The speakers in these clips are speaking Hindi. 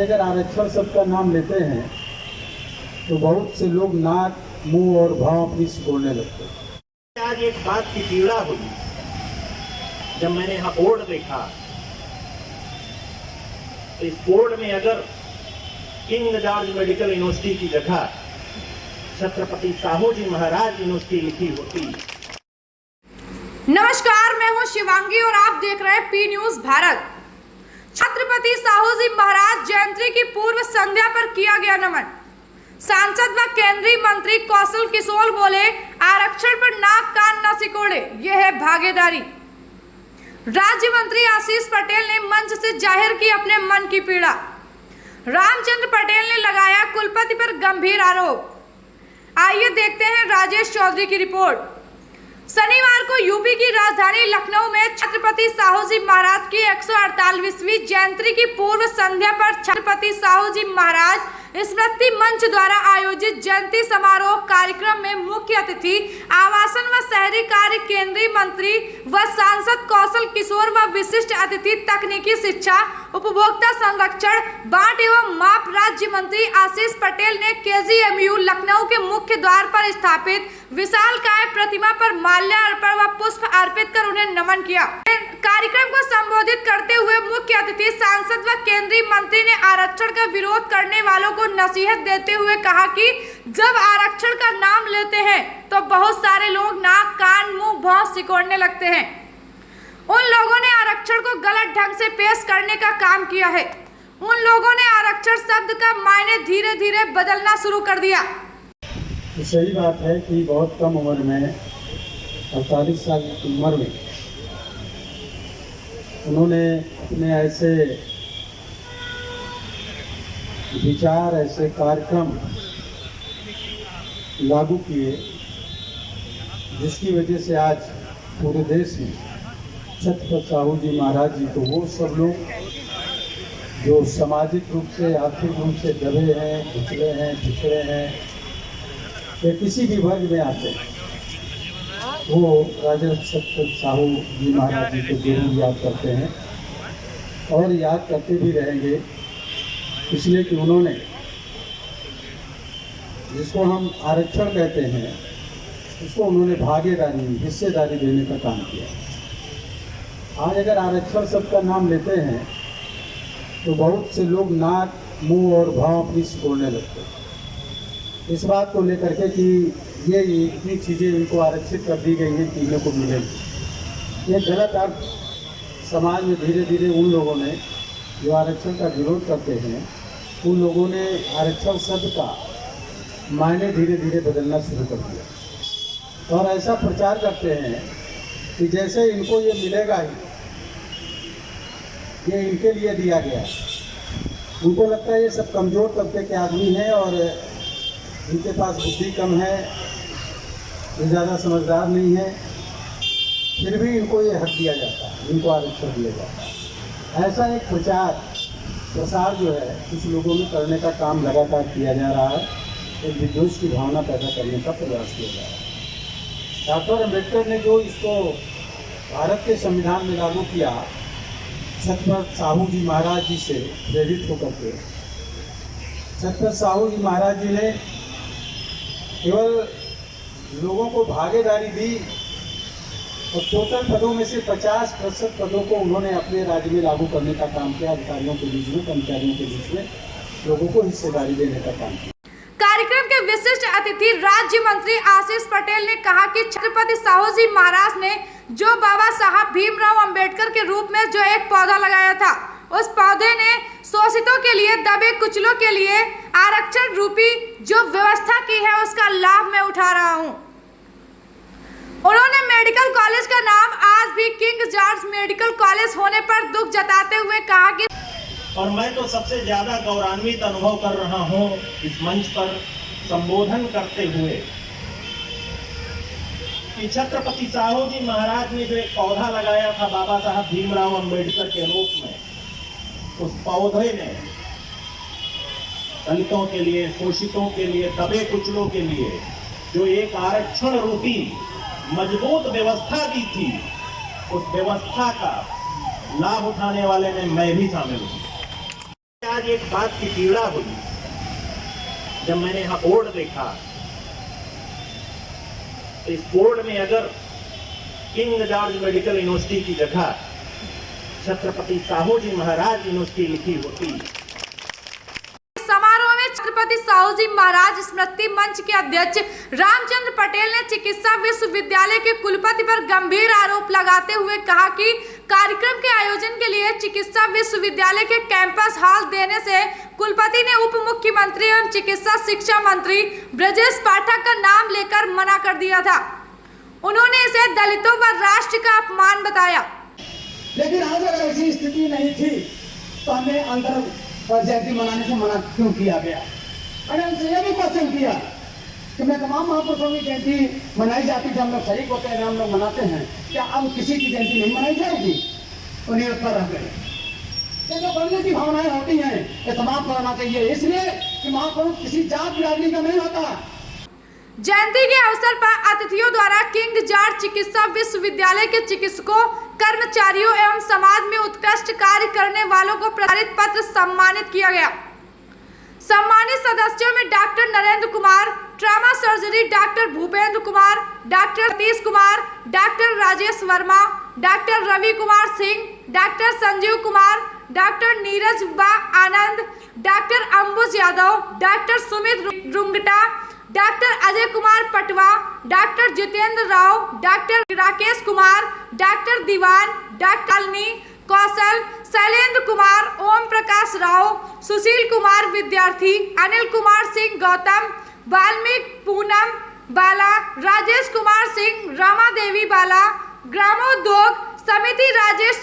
अगर आरक्षण शब्द का नाम लेते हैं तो बहुत से लोग नाक, मुंह और भाव अपनी सिकोड़ने लगते हैं। आज एक बात की पीड़ा हुई जब मैंने यहाँ बोर्ड देखा, तो इस बोर्ड में अगर किंग जॉर्ज मेडिकल यूनिवर्सिटी की जगह छत्रपति साहू जी महाराज यूनिवर्सिटी लिखी होती। नमस्कार, मैं हूं शिवांगी और आप देख रहे हैं पी न्यूज भारत। छत्रपति साहू जी महाराज जयंती की पूर्व संध्या पर किया गया नमन। सांसद व केंद्रीय मंत्री कौशल किशोर बोले, आरक्षण पर नाक कान न सिकोड़े, यह है भागीदारी। राज्य मंत्री आशीष पटेल ने मंच से जाहिर की अपने मन की पीड़ा। रामचंद्र पटेल ने लगाया कुलपति पर गंभीर आरोप। आइए देखते हैं राजेश चौधरी की रिपोर्ट। शनिवार को यूपी की राजधानी लखनऊ में छत्रपति साहू जी महाराज की 148वीं जयंती की पूर्व संध्या पर छत्रपति साहू जी महाराज स्मृति मंच द्वारा आयोजित जयंती समारोह कार्यक्रम में मुख्य अतिथि आवासन व शहरी कार्य केंद्रीय मंत्री व सांसद कौशल किशोर व विशिष्ट अतिथि तकनीकी शिक्षा, उपभोक्ता संरक्षण, बाट एवं माप राज्य मंत्री आशीष पटेल ने KGMU लखनऊ के मुख्य द्वार पर स्थापित विशालकाय प्रतिमा पर माल्यार्पण व पुष्प अर्पित कर उन्हें नमन किया। कार्यक्रम को संबोधित करते हुए मुख्य अतिथि सांसद व केंद्रीय मंत्री ने आरक्षण का विरोध करने वालों को नसीहत देते हुए कहा कि जब आरक्षण का नाम लेते हैं तो बहुत सारे लोग नाक, कान, मुंह, भौं सिकोड़ने लगते हैं। उन लोगों ने आरक्षण को गलत ढंग से पेश करने का काम किया है। उन लोगों ने आरक्षण शब्द का मायने धीरे धीरे बदलना शुरू कर दिया। तो सही बात है कि बहुत कम उम्र में 48 साल की उम्र में उन्होंने अपने ऐसे विचार, ऐसे कार्यक्रम लागू किए जिसकी वजह से आज पूरे देश में छत्रपति साहू जी महाराज जी को वो सब लोग जो सामाजिक रूप से, आर्थिक रूप से दबे हैं, पिछड़े हैं, पिछड़े हैं या किसी भी वर्ग में आते हैं, वो राजा छत्रपति साहू जी महाराज जी को जरूर याद करते हैं और याद करते भी रहेंगे, इसलिए कि उन्होंने जिसको हम आरक्षण कहते हैं उसको उन्होंने भागीदारी, हिस्सेदारी देने का काम किया। आज अगर आरक्षण शब्द का नाम लेते हैं तो बहुत से लोग नाक, मुंह और भाव अपनी सिकोड़ने लगते हैं इस बात को लेकर के कि ये इतनी चीज़ें इनको आरक्षित कर दी गई हैं कि इन्हें को मिलेगी। ये गलत अर्थ समाज में धीरे धीरे उन लोगों ने जो आरक्षण का विरोध करते हैं, उन लोगों ने आरक्षण शब्द का मायने धीरे धीरे बदलना शुरू कर दिया और ऐसा प्रचार करते हैं कि जैसे इनको ये मिलेगा ही, ये इनके लिए दिया गया है। उनको लगता है ये सब कमज़ोर तबके के आदमी हैं और इनके पास बुद्धि कम है, ये ज़्यादा समझदार नहीं है, फिर भी इनको ये हक दिया जाता है, इनको आरक्षण दिया जाता है। ऐसा एक प्रसार जो है कुछ लोगों में करने का काम लगातार किया जा रहा है, एक विद्वेष की भावना पैदा करने का प्रयास किया जा रहा है। डॉक्टर अम्बेडकर ने जो इसको भारत के संविधान में लागू किया, छत्रपति साहू जी महाराज जी से प्रेरित होकर के छत्रपति साहू जी महाराज जी ने केवल लोगों को भागीदारी दी और टोटल पदों में से 50% पदों को उन्होंने अपने राज्य में लागू करने का काम किया। अधिकारियों के बीच में, कर्मचारियों के बीच में लोगों को हिस्सेदारी देने का काम किया। कार्यक्रम के विशिष्ट अतिथि राज्य मंत्री आशीष पटेल ने कहा कि छत्रपति साहू जी महाराज ने जो बाबा साहब भीमराव अंबेडकर के रूप में जो एक पौधा लगाया था, उस पौधे ने शोषितों के लिए, दबे कुचलों के लिए आरक्षण रूपी जो व्यवस्था की है उसका लाभ मैं उठा रहा हूँ। उन्होंने मेडिकल कॉलेज का नाम आज भी किंग जॉर्ज मेडिकल कॉलेज होने पर दुख जताते हुए कहा कि और मैं तो सबसे ज्यादा गौरवान्वित अनुभव कर रहा हूं इस मंच पर संबोधन करते हुए कि छत्रपति साहू जी महाराज ने जो एक पौधा लगाया था बाबा साहब भीमराव अंबेडकर के रूप में, उस पौधे ने दलितों के लिए, शोषितों के लिए, दबे कुचलों के लिए जो एक आरक्षण रूपी मजबूत व्यवस्था दी थी, उस व्यवस्था का लाभ उठाने वाले में मैं भी शामिल हूं। आज एक बात की पीड़ा हुई जब मैंने यहाँ बोर्ड देखा। तो इस बोर्ड में अगर किंग जॉर्ज मेडिकल यूनिवर्सिटी की जगह छत्रपति साहू जी महाराज यूनिवर्सिटी लिखी होती। समारोह में छत्रपति साहू जी महाराज स्मृति मंच के अध्यक्ष रामचंद्र पटेल ने चिकित्सा विश्वविद्यालय के कुलपति पर गंभीर आरोप लगाते हुए कहा कि कार्यक्रम के आयोजन के लिए चिकित्सा विश्वविद्यालय के कैंपस हॉल देने से कुलपति ने उप मुख्यमंत्री एवं चिकित्सा शिक्षा मंत्री ब्रजेश पाठक का नाम लेकर मना कर दिया था। उन्होंने इसे दलितों व राष्ट्र का अपमान बताया। लेकिन आज अगर ऐसी स्थिति नहीं थी तो हमें अंतर जयंती मनाने से मना क्यों किया गया। मैंने उनसे यह भी क्वेश्चन किया कि मैं तमाम महापुरुषों की जयंती मनाई जाती थी, हम लोग शरीक होते हैं, हम लोग मनाते हैं, क्या अब किसी की जयंती नहीं मनाई जाएगी? उन्हीं उत्तर रह गए। जो बनने की भावनाएं होती हैं ये समाप्त करना चाहिए, इसलिए कि महापुरुष किसी जात बिरादरी का नहीं होता। जयंती के अवसर पर अतिथियों द्वारा किंग जॉर्ज चिकित्सा विश्वविद्यालय के चिकित्सकों, कर्मचारियों एवं समाज में उत्कृष्ट कार्य करने वालों को प्रचारित पत्र सम्मानित किया गया। सम्मानित सदस्यों में doctor Narendra Kumar, trauma surgery doctor Bhupendra Kumar, doctor Satish Kumar, doctor Rajesh Verma, doctor Ravi Kumar Singh, doctor Sanjeev Kumar, doctor Neeraj बा Anand, doctor Ambuj Yadav, doctor Sumit Rungta, doctor Ajay Kumar Patwa, doctor Jitendra Rao, doctor Rakesh Kumar, doctor Dewan, doctor अलनी कौशल, शैलेंद्र कुमार, ओम प्रकाश राव, सुशील कुमार विद्यार्थी, अनिल कुमार सिंह गौतम, वाल्मीकि पूनम बाला, राजेश कुमार सिंह, रमा देवी बाला, ग्रामोद्योग समिति राजेश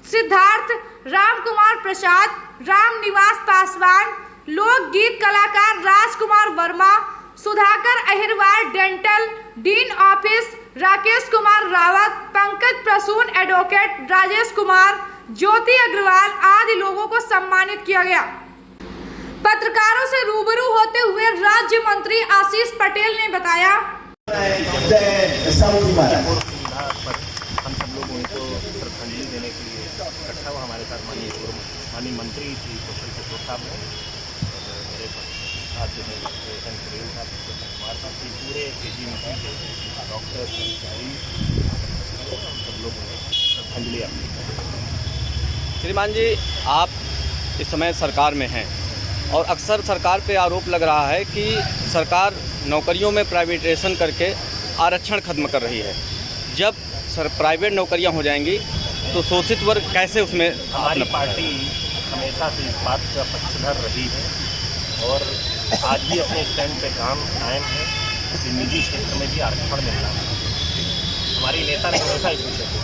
सिद्धार्थ, राम कुमार प्रसाद, राम निवास पासवान, लोकगीत कलाकार Rajkumar Verma, Sudhakar Ahirwar dental dean office, Rakesh Kumar Rawat, Pankaj Prasoon advocate, Rajesh Kumar, Jyoti Agarwal आदि लोगों को सम्मानित किया गया। पत्रकारों से रूबरू होते हुए राज्य मंत्री आशीष पटेल ने बताया, हम सब लोग उनको श्रद्धांजलि देने के लिए इकट्ठा हुआ। हमारे साथ माननीय मंत्री श्री कौशल किशोर साहब हैं और मेरे साथ जो है करेल साहब, कुमार साहब, पूरे KGMC के डॉक्टर्स, कर्मचारी, हम सब लोग श्रद्धांजलि अर्पित करें। श्रीमान जी, आप इस समय सरकार में हैं और अक्सर सरकार पे आरोप लग रहा है कि सरकार नौकरियों में प्राइवेटाइजेशन करके आरक्षण खत्म कर रही है। जब प्राइवेट नौकरियां हो जाएंगी तो शोषित वर्ग कैसे उसमें? हमारी पार्टी हमेशा से इस बात का पक्षधर रही है और आज भी अपने स्टैंड पे कायम है कि निजी क्षेत्र में भी आरक्षण मिलना है। हमारी नेता ने हमेशा इस विषय को,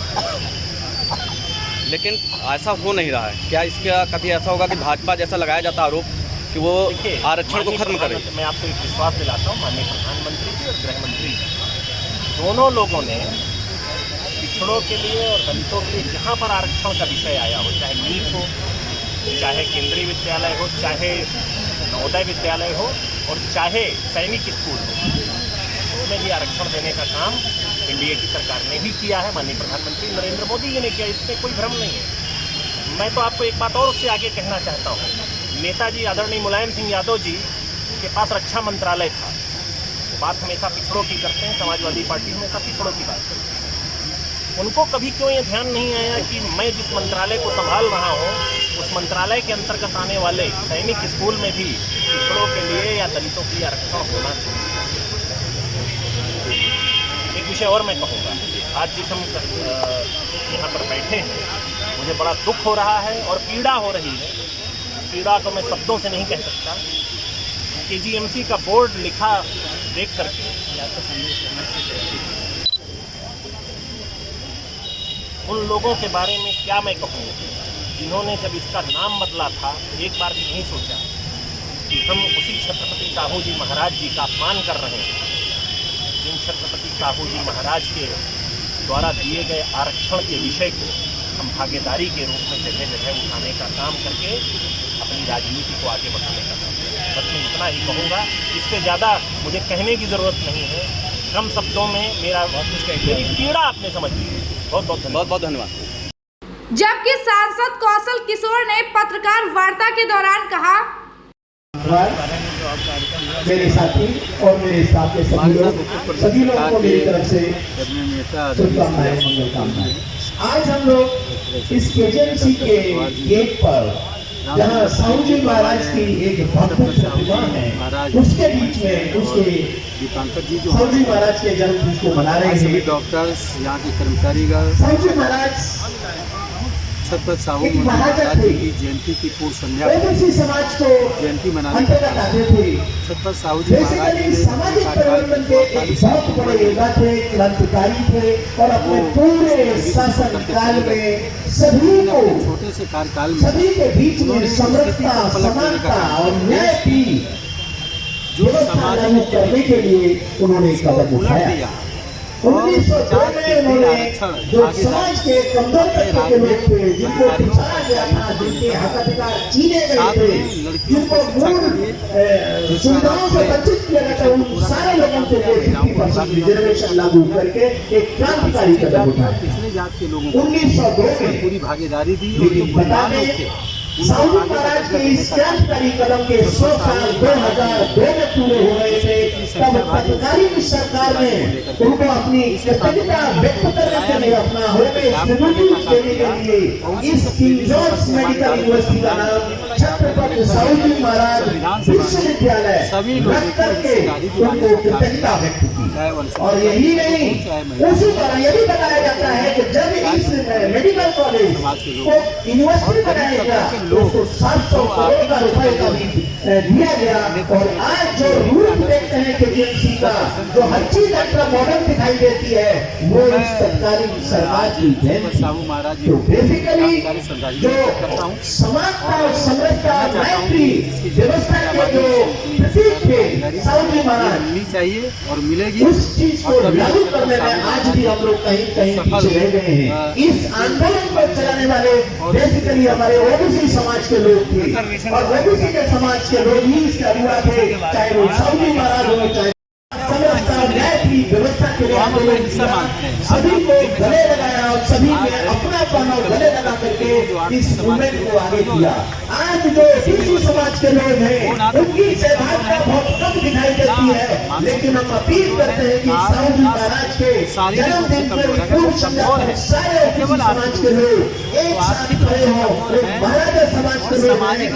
लेकिन ऐसा हो नहीं रहा है। क्या इसका कभी ऐसा होगा कि भाजपा जैसा लगाया जाता आरोप कि वो आरक्षण को खत्म करे? मैं आपको एक विश्वास दिलाता हूँ, माननीय प्रधानमंत्री जी और गृह मंत्री जी दोनों लोगों ने पिछड़ों के लिए और दलितों के लिए जहाँ पर आरक्षण का विषय आया हो, चाहे नीट हो, चाहे केंद्रीय विद्यालय हो, चाहे नवोदय विद्यालय हो और चाहे सैनिक स्कूल हो, उसमें भी आरक्षण देने का काम एनडीए की सरकार ने भी किया है। माननीय प्रधानमंत्री नरेंद्र मोदी जी ने किया, इसमें कोई भ्रम नहीं है। मैं तो आपको एक बात और उससे आगे कहना चाहता हूँ। नेताजी आदरणीय मुलायम सिंह यादव जी के पास रक्षा मंत्रालय था। बात हमेशा पिछड़ों की करते हैं, समाजवादी पार्टी हमेशा पिछड़ों की बात करती है। उनको कभी क्यों ये ध्यान नहीं आया कि मैं जिस मंत्रालय को संभाल रहा हूँ उस मंत्रालय के अंतर्गत आने वाले सैनिक स्कूल में भी पिछड़ों के लिए या दलितों के लिए आरक्षण होना चाहिए। एक विषय और मैं कहूँगा, आज जिस हम यहाँ पर बैठे हैं मुझे बड़ा दुख हो रहा है और पीड़ा हो रही है। पीड़ा को मैं शब्दों से नहीं कह सकता। KGMC का बोर्ड लिखा देख करके उन लोगों के बारे में क्या मैं कहूँ जिन्होंने जब इसका नाम बदला था एक बार भी नहीं सोचा कि हम उसी छत्रपति साहू जी महाराज जी का अपमान कर रहे हैं, जिन छत्रपति साहू जी महाराज के द्वारा दिए गए आरक्षण के विषय को हम भागीदारी के रूप में जगह जगह उठाने का काम करके अपनी राजनीति को आगे बढ़ाने का काम करें। बस मैं इतना ही कहूँगा, इससे ज़्यादा मुझे कहने की ज़रूरत नहीं है। कम शब्दों में मेरी पीड़ा आपने समझ ली। बहुत बहुत धन्यवाद। जबकि सांसद कौशल किशोर ने पत्रकार वार्ता के दौरान कहा, मेरे साथी और मेरे स्टाफ के सभी लोगों को मेरी तरफ से शुभकामनाएं, मंगल कामनाएं। आज हम लोग इस केजेंसी के गेट पर, जहाँ साहू जी महाराज की एक भव्य प्रतिमा है, उसके बीच में उसके साहू जी महाराज के जन्मदिन को मना रहे हैं। डॉक्टर्स, यहाँ के कर्मचारीगण, साहू जी महाराज छत्रपति साहू महाराज की जयंती की पूर्व संध्या ओबीसी समाज को जयंती मनाने अंतर्गत आते थे। छत्रपति साहू जी महाराज बेसिकली सामाजिक परिवर्तन के एक बहुत बड़े योद्धा थे, क्रांतिकारी थे और अपने पूरे शासन काल में सभी को, छोटे से कार्यकाल में सभी के बीच में समरसता, समानता और न्याय की व्यवस्था लागू करने के लिए उन्होंने कदम उठाया। 1902 में उन्होंने जो समाज के कमजोर तबके के लोग थे, जिनको पिछाड़ा गया था, जिनके हक अधिकार छीने गए थे, जिनको मूल सुविधाओं से वंचित किया गया था, उन सारे लोगों के लिए 50% रिजर्वेशन लागू करके एक क्रांतिकारी कदम उठाया। पिछले जात के लोगों को 1902 में पूरी भागीदारी दी। लेकिन बता दें, साहू जी महाराज के इस क्रांतिकारी कदम के 100 साल 2002 में पूरे हो रहे थे, तब तत्कालीन सरकार ने उनको अपनी कृतज्ञता व्यक्त करने के लिए अपना होमेज देने के लिए इस किंग जॉर्ज मेडिकल यूनिवर्सिटी का नाम छत्रपति साहू जी महाराज विश्वविद्यालय रख करके उनको कृतज्ञता व्यक्त की। और यही नहीं, उसी तरह यह भी बताया जाता है कि जब इस मेडिकल कॉलेज को यूनिवर्सिटी बनाएगा तो 700 करोड़ का रुपए का भी दिया गया। और आज जो रूप देखते हैं केजीएमसी का, जो हर चीज एक्स्ट्रा मॉडर्न दिखाई देती है, वो इस तत्कालीन सरकार की देन थी। तो बेसिकली जो समानता और समरसता, मैत्री व्यवस्था के जो प्रतीक थे साहू जी महाराज, मिलनी चाहिए और मिलेगी। उस चीज को लागू करने में आज भी हम लोग कहीं कहीं पीछे रह गए हैं। इस आंदोलन को चलाने वाले बेसिकली हमारे ओबीसी समाज के लोग थे और ओबीसी के समाज के लोग ही इसके अगुवा थे, चाहे वो साहू जी महाराज हो, चाहे समरसता न्याय की व्यवस्था के लिए आंदोलन किया, सभी को गले लगाया और सभी ने अपनापन और गले लगा करके इस मूवमेंट को आगे किया। आज जो ओबीसी समाज के लोग हैं, उनकी सहभागिता बहुत कम दिखाई देती है, लेकिन हम अपील करते हैं कि साहू जी महाराज के जन्मदिन पर पूर्व संध्या पर सारे ओबीसी समाज के लोग एक साथ खड़े हों। महाराजा समाज के लोग हैं,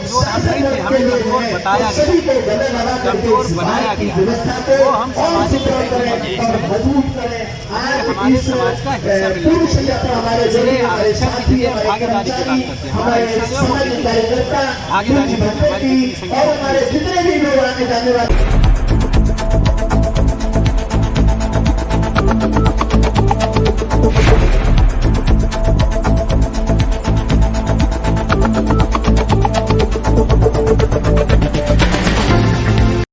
वो शासन वर्ग के लोग हैं, सभी को गले लगा करके इस भारत की व्यवस्था को और सुदृढ़ करें और मजबूत करें। आज इस पूर्व संध्या पर हमारे जरिए हमारे साथी, हमारे कर्मचारी, हमारे समाज कार्यकर्ता, और हमारे जितने भी लोग आने जाने वाले